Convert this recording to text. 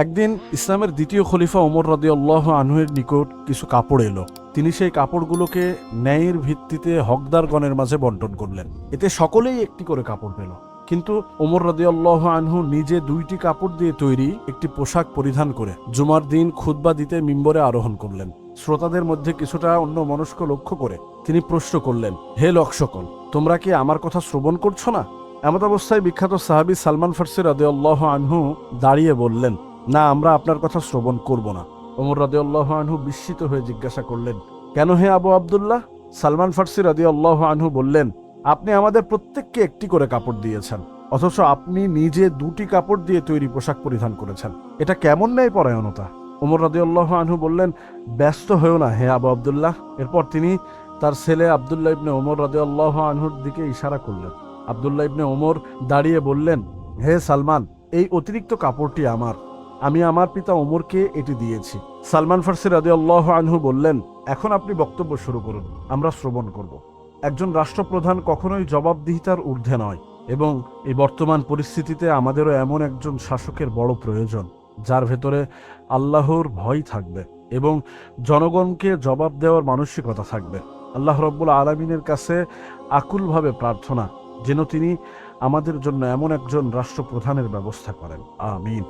একদিন ইসলামের দ্বিতীয় খলিফা ওমর রাদিয়াল্লাহু আনহুর নিকট কিছু কাপড় এলো। তিনি সেই কাপড়গুলোকে ন্যায়ের ভিত্তিতে হকদারগণের মাঝে বন্টন করলেন। এতে সকলেই একটি করে কাপড় পেল। কিন্তু ওমর রাদিয়াল্লাহু আনহু নিজে 2টি কাপড় দিয়ে তৈরি একটি পোশাক পরিধান করে জুমার দিন খুতবা দিতে মিম্বরে আরোহণ করলেন। শ্রোতাদের মধ্যে কিছুটা অন্য মনস্ক লক্ষ্য করে তিনি প্রশ্ন করলেন, হে লোক সকল, তোমরা কি আমার কথা শ্রবণ করছো না? এমত অবস্থায় বিখ্যাত সাহাবী সালমান ফারসি রাদিয়াল্লাহু আনহু দাঁড়িয়ে বললেন, না, আমরা আপনার কথা শ্রবণ করব না। ওমর রাদিয়াল্লাহু আনহু বিস্মিত হয়ে জিজ্ঞাসা করলেন, কেন হে আবু আব্দুল্লাহ? সালমান ফারসি রাদিয়াল্লাহু আনহু বললেন, আপনি আমাদের প্রত্যেককে একটি করে কাপড় দিয়েছেন, অথচ আপনি নিজে 2টি কাপড় দিয়ে তৈরি পোশাক পরিধান করেছেন। এটা কেমন ন্যায় পরায়ণতা? ওমর রাদিয়াল্লাহু আনহু বললেন, ব্যস্ত হয়েও না হে আবু আব্দুল্লাহ। এরপর তিনি তার ছেলে আব্দুল্লাহ ইবনে ওমর রাদিয়াল্লাহু আনহুর দিকে ইশারা করলেন। আব্দুল্লাহ ইবনে ওমর দাঁড়িয়ে বললেন, হে সালমান, এই অতিরিক্ত কাপড়টি আমার। আমি আমার পিতা ওমরকে এটি দিয়েছি। সালমান ফারসি রাদিয়াল্লাহু আনহু বললেন, এখন আপনি বক্তব্য শুরু করুন, আমরা শ্রবণ করব। একজন রাষ্ট্রপ্রধান কখনোই জবাবদিহিতার ঊর্ধ্বে নয়, এবং এই বর্তমান পরিস্থিতিতে আমাদেরও এমন একজন শাসকের বড় প্রয়োজন, যার ভেতরে আল্লাহর ভয় থাকবে এবং জনগণকে জবাব দেওয়ার মানসিকতা থাকবে। আল্লাহ রব্বুল আলামিনের কাছে আকুলভাবে প্রার্থনা যেন তিনি আমাদের জন্য এমন একজন রাষ্ট্রপ্রধানের ব্যবস্থা করেন। আমিন।